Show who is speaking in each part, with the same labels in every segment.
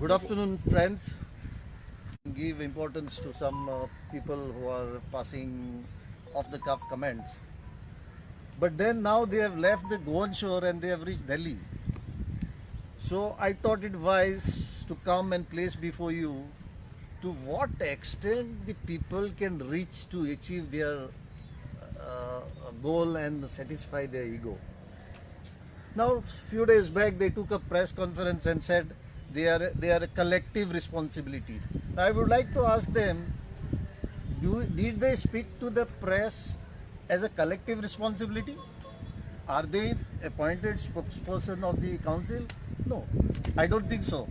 Speaker 1: Good afternoon, friends. Give importance to some people who are passing off the cuff comments. But then now they have left the Goan shore and they have reached Delhi. So I thought it wise to come and place before you to what extent the people can reach to achieve their goal and satisfy their ego. Now, few days back, they took a press conference and said they are a collective responsibility. I would like to ask them, did they speak to the press as a collective responsibility? Are they appointed spokesperson of the council? No, I don't think so.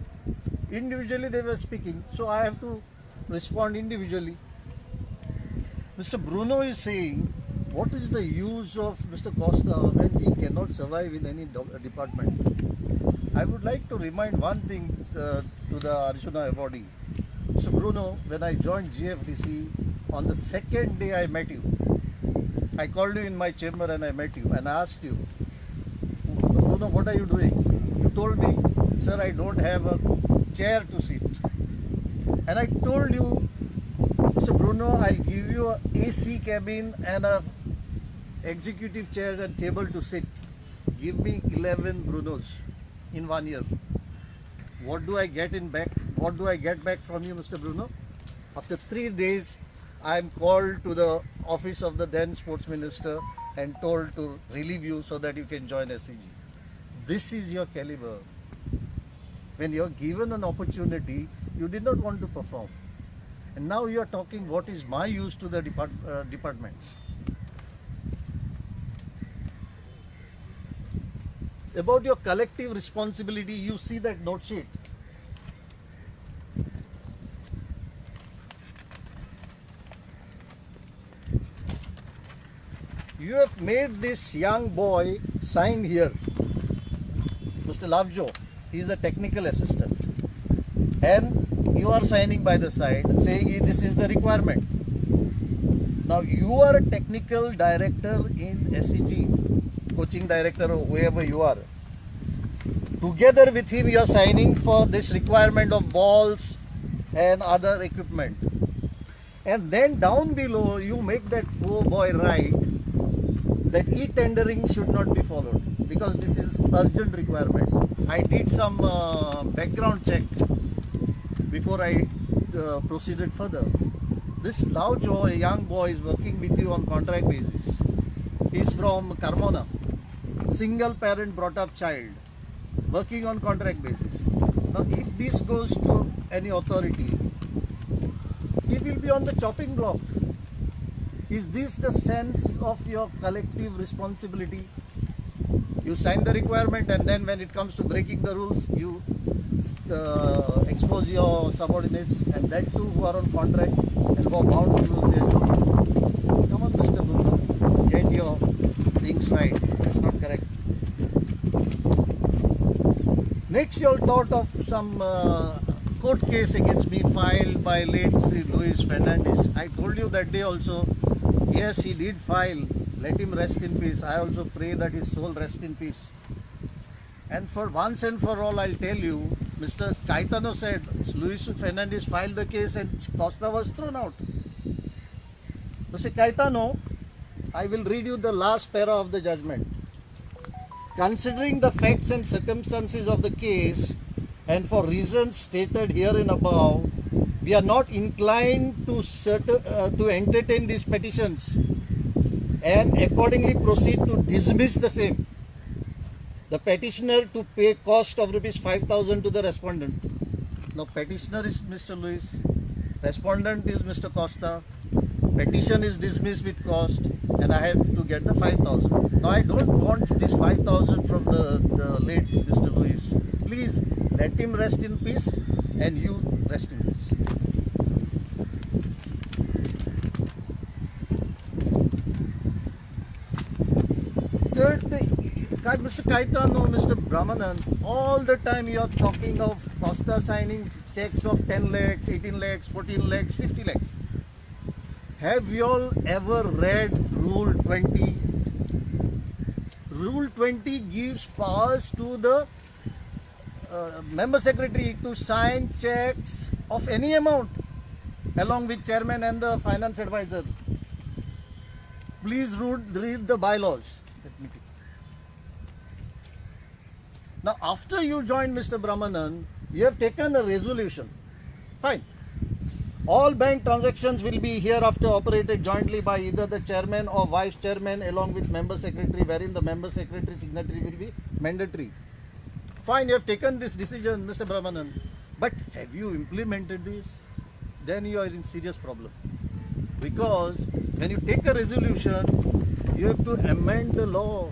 Speaker 1: Individually they were speaking, so I have to respond individually. Mr. Bruno is saying, what is the use of Mr. Costa when he cannot survive in any department? I would like to remind one thing to the Arjuna awardee. Mr. Bruno, when I joined GFDC, on the second day I met you. I called you in my chamber and I met you and I asked you, Bruno, what are you doing? You told me, sir, I don't have a chair to sit. And I told you, Mr. Bruno, I'll give you a AC cabin and a executive chair and table to sit. Give me 11 Brunos in 1 year. What do I get back? What do I get back from you, Mr. Bruno? After 3 days, I am called to the office of the then sports minister and told to relieve you so that you can join SCG. This is your caliber. When you are given an opportunity, you did not want to perform. And now you are talking what is my use to the departments. About your collective responsibility, you see that note sheet. You have made this young boy sign here, Mr. Lavjo. He is a technical assistant. And you are signing by the side saying this is the requirement. Now you are a technical director in SCG, coaching director or whoever you are. Together with him you are signing for this requirement of balls and other equipment. And then down below you make that poor boy write that e-tendering should not be followed because this is urgent requirement. I did some background check before I proceeded further. This Lavjo, a young boy, is working with you on contract basis. He is from Carmona, single parent brought up child, working on contract basis. Now if this goes to any authority, he will be on the chopping block. Is this the sense of your collective responsibility? You sign the requirement and then when it comes to breaking the rules, you expose your subordinates and that too who are on contract and who are bound to lose their job. Come on, Mr. Bruno, get your things right. That's not correct. Next, you all thought of some court case against me filed by late Sri Luis Fernandez. I told you that day also, yes, he did file. Let him rest in peace. I also pray that his soul rest in peace. And for once and for all, I'll tell you, Mr. Caetano said Luis Fernandez filed the case and Costa was thrown out. Mr. Caetano, I will read you the last para of the judgment. Considering the facts and circumstances of the case and for reasons stated herein above, we are not inclined to entertain these petitions and accordingly proceed to dismiss the same. The petitioner to pay cost of rupees 5,000 to the respondent. Now petitioner is Mr. Luis, respondent is Mr. Costa, petition is dismissed with cost and I have to get the 5,000. Now I don't want this 5,000 from the late Mr. Luis. Please let him rest in peace and you rest in peace. Third thing, Mr. Caetano, Mr. Brahmanan, all the time you are talking of Costa signing checks of 10 lakhs, 18 lakhs, 14 lakhs, 50 lakhs. Have you all ever read Rule 20? Rule 20 gives powers to the member secretary to sign checks of any amount along with chairman and the finance advisor. Please read the bylaws. Now, after you joined Mr. Brahmanan, you have taken a resolution. Fine. All bank transactions will be hereafter operated jointly by either the chairman or vice chairman along with member secretary, wherein the member secretary signatory will be mandatory. Fine, you have taken this decision, Mr. Brahmanan. But have you implemented this? Then you are in serious problem. Because when you take a resolution, you have to amend the law.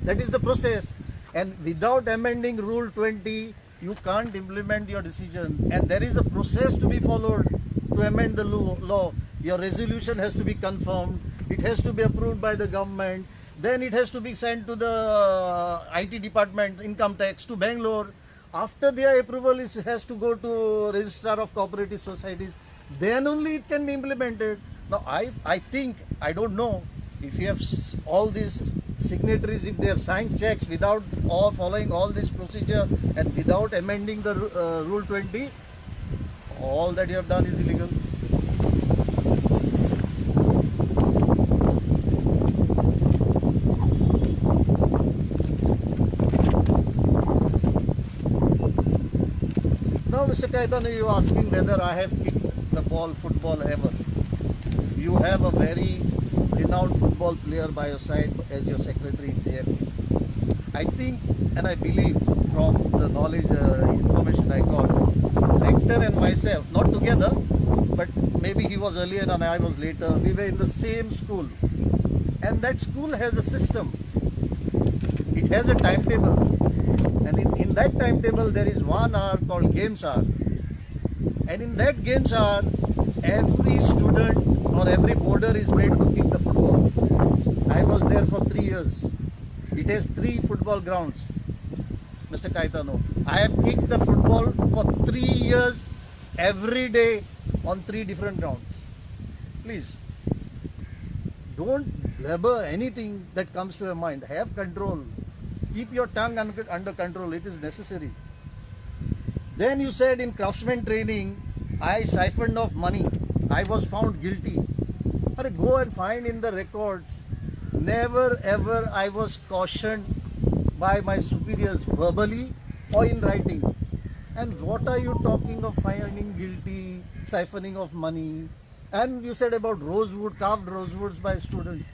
Speaker 1: That is the process. And without amending Rule 20, you can't implement your decision. And there is a process to be followed to amend the law. Your resolution has to be confirmed. It has to be approved by the government. Then it has to be sent to the IT department, income tax, to Bangalore. After their approval, it has to go to Registrar of Cooperative Societies. Then only it can be implemented. Now, I think, I don't know if you have all these signatories, if they have signed checks without following all this procedure and without amending the Rule 20, all that you have done is illegal. Now, Mr. Caetano, you are asking whether I have kicked the ball, football ever. You have a very renowned football player by your side as your secretary in JFE. I think and I believe from the knowledge, information I got, Rector and myself, not together, but maybe he was earlier and I was later, we were in the same school. And that school has a system. It has a timetable. And in that timetable there is 1 hour called games hour. And in that games hour, every student or every boarder is made to kick the football. I was there for 3 years. It has 3 football grounds, Mr. Caetano. I have kicked the football for 3 years, every day on 3 different grounds. Please, don't blabber anything that comes to your mind. Have control. Keep your tongue under control. It is necessary. Then you said in craftsman training, I siphoned off money. I was found guilty. But go and find in the records. Never ever I was cautioned by my superiors verbally or in writing. And what are you talking of finding guilty, siphoning of money? And you said about rosewood, carved rosewoods by students.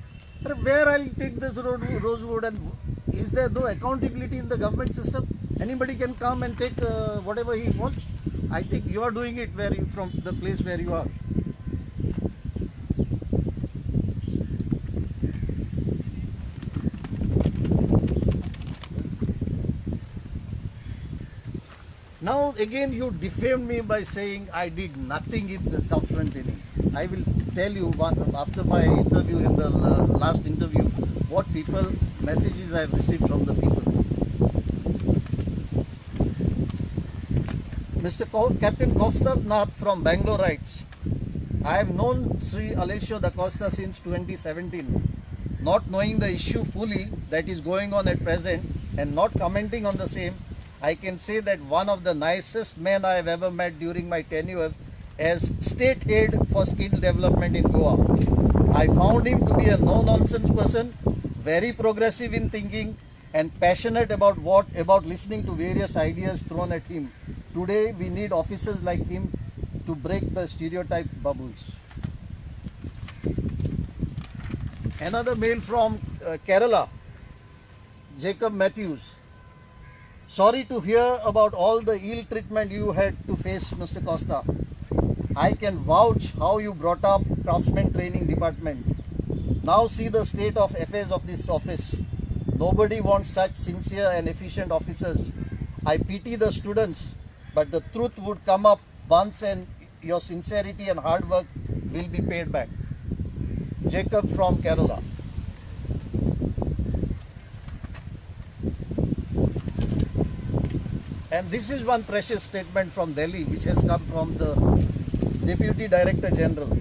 Speaker 1: But where I'll take this rosewood, and is there no accountability in the government system? Anybody can come and take whatever he wants. I think you are doing it from the place where you are. Now again you defamed me by saying I did nothing in the craftsman training. I will tell you after my interview, in the last interview, what messages I have received from the people. Mr. Captain Nath from Bangalore writes, I have known Sri Alessio da Costa since 2017. Not knowing the issue fully that is going on at present and not commenting on the same, I can say that one of the nicest men I have ever met during my tenure as state head for skill development in Goa. I found him to be a no-nonsense person, very progressive in thinking and passionate about listening to various ideas thrown at him. Today we need officers like him to break the stereotype baboos. Another mail from Kerala, Jacob Matthews. Sorry to hear about all the ill treatment you had to face, Mr. Costa. I can vouch how you brought up craftsman training department. Now see the state of affairs of this office. Nobody wants such sincere and efficient officers. I pity the students, but the truth would come up once and your sincerity and hard work will be paid back. Jacob from Kerala. And this is one precious statement from Delhi which has come from the Deputy Director General,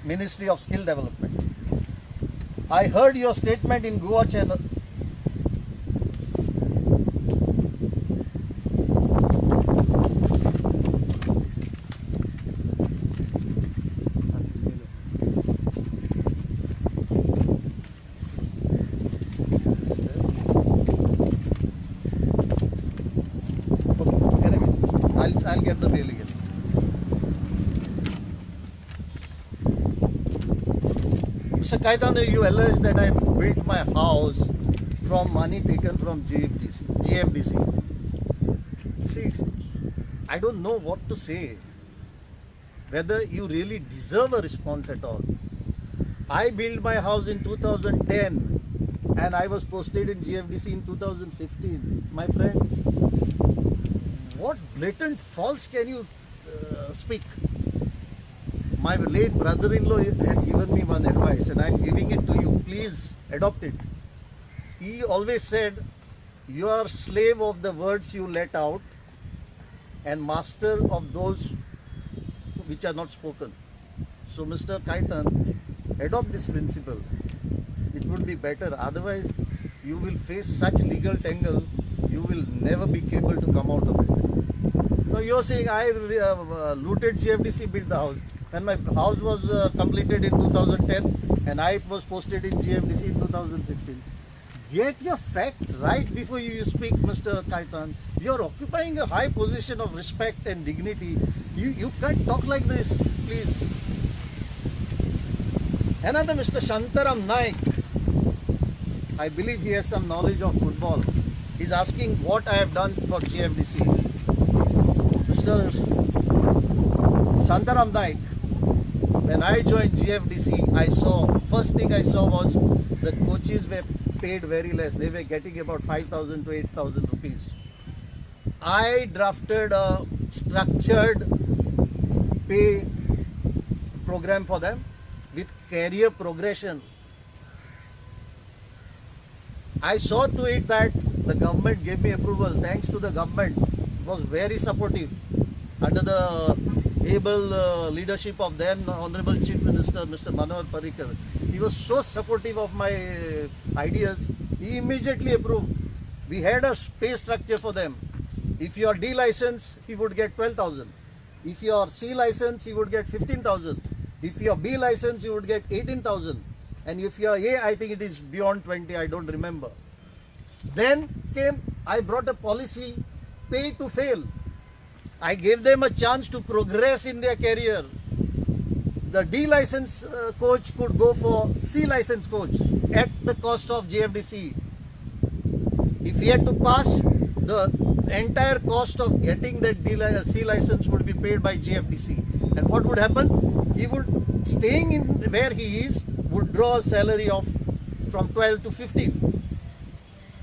Speaker 1: Ministry of Skill Development. I heard your statement in Goa channel. I'll get the mail again. Mr. Kaitan, you allege that I built my house from money taken from GFDC. See, I don't know what to say. Whether you really deserve a response at all. I built my house in 2010 and I was posted in GFDC in 2015. My friend, what blatant false can you speak? My late brother-in-law had given me one advice and I am giving it to you. Please adopt it. He always said, you are slave of the words you let out and master of those which are not spoken. So Mr. Kaitan, adopt this principle. It would be better. Otherwise, you will face such legal tangle, you will never be able to come out of it. Now you are saying I looted GFDC, built the house. When my house was completed in 2010 and I was posted in GFDC in 2015. Get your facts right before you speak, Mr. Kaitan. You are occupying a high position of respect and dignity. You can't talk like this, please. Another Mr. Shantaram Naik, I believe he has some knowledge of football. He's asking what I have done for GFDC. Mr. Shantaram Naik, when I joined GFDC, first thing I saw was the coaches were paid very less. They were getting about 5,000 to 8,000 rupees. I drafted a structured pay program for them with career progression. I saw to it that the government gave me approval. Thanks to the government, was very supportive under the able leadership of then Honorable Chief Minister Mr. Manohar Parrikar. He was so supportive of my ideas. He immediately approved. We had a pay structure for them. If you are D license, he would get 12,000. If you are C license, he would get 15,000. If you are B license, you would get 18,000. And if you are A, I think it is beyond 20, I don't remember. Then I brought a policy, pay to fail. I gave them a chance to progress in their career. The D license coach could go for C license coach at the cost of GFDC. If he had to pass, the entire cost of getting that C license would be paid by GFDC. And what would happen? He would, staying in where he is, would draw a salary of from 12 to 15.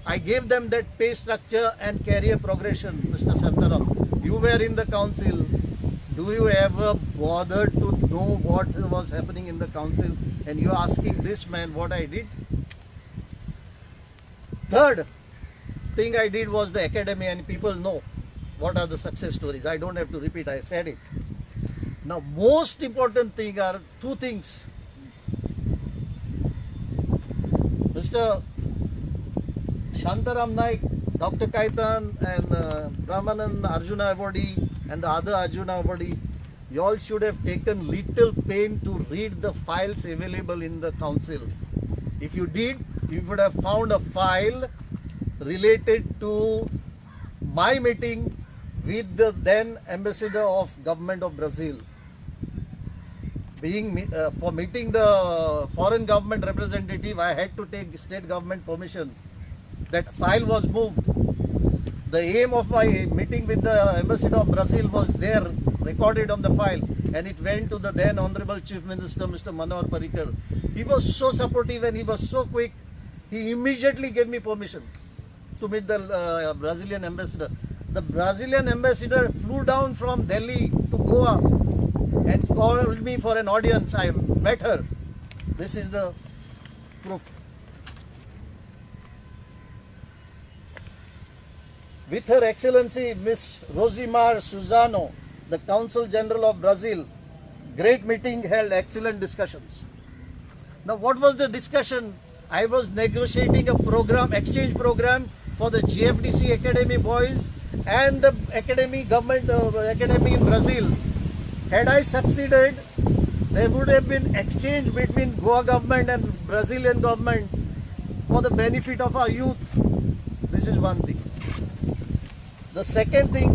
Speaker 1: I gave them that pay structure and career progression, Mr. Shantaram. You were in the council. Do you ever bother to know what was happening in the council? And you are asking this man what I did? Third thing I did was the academy, and people know what are the success stories. I don't have to repeat, I said it. Now, most important thing are two things. Mr. Shantaram Naik, Dr. Kaitan and Brahmanan Arjuna Awardee and the other Arjuna Awardee, you all should have taken little pain to read the files available in the council. If you did, you would have found a file related to my meeting with the then ambassador of government of Brazil. For meeting the foreign government representative, I had to take state government permission. That file was moved. The aim of my meeting with the ambassador of Brazil was there, recorded on the file, and it went to the then Honorable Chief Minister, Mr. Manohar Parrikar. He was so supportive and he was so quick, he immediately gave me permission to meet the Brazilian ambassador. The Brazilian ambassador flew down from Delhi to Goa and called me for an audience. I met her. This is the proof. With Her Excellency Miss Rosimar Suzano, the Consul General of Brazil, great meeting held, excellent discussions. Now, what was the discussion? I was negotiating a program, exchange program for the GFDC Academy boys and the academy government academy in Brazil. Had I succeeded, there would have been exchange between Goa government and Brazilian government for the benefit of our youth. This is one thing. The second thing,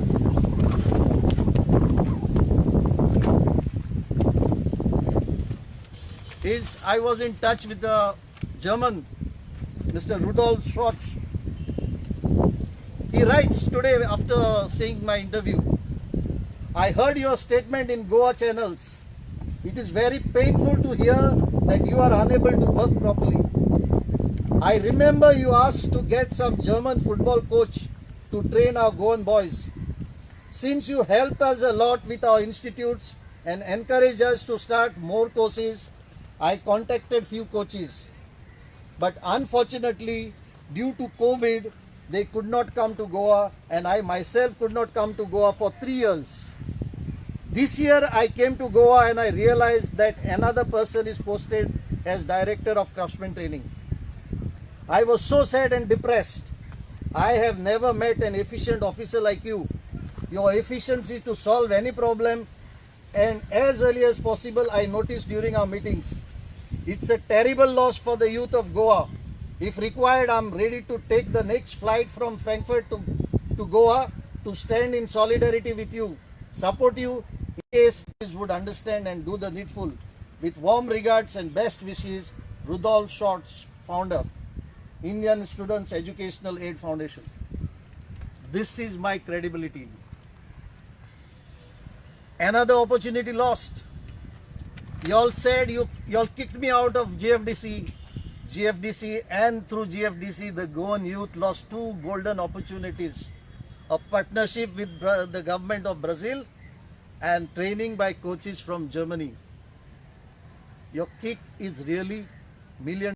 Speaker 1: is I was in touch with the German, Mr. Rudolf Schwartz. He writes today after seeing my interview, I heard your statement in Goa channels. It is very painful to hear that you are unable to work properly. I remember you asked to get some German football coach to train our Goan boys. Since you helped us a lot with our institutes and encouraged us to start more courses, I contacted few coaches. But unfortunately, due to COVID, they could not come to Goa, and I myself could not come to Goa for 3 years. This year I came to Goa and I realized that another person is posted as Director of Craftsman Training. I was so sad and depressed. I have never met an efficient officer like you. Your efficiency to solve any problem and as early as possible, I noticed during our meetings. It's a terrible loss for the youth of Goa. If required, I'm ready to take the next flight from Frankfurt to Goa to stand in solidarity with you, support you in case you would understand and do the needful. With warm regards and best wishes, Rudolf Schwartz, founder, Indian Students Educational Aid Foundation. This is my credibility. Another opportunity lost. You all said you all kicked me out of GFDC, and through GFDC the Goan youth lost 2 golden opportunities. A partnership with the government of Brazil and training by coaches from Germany. Your kick is really $1 million.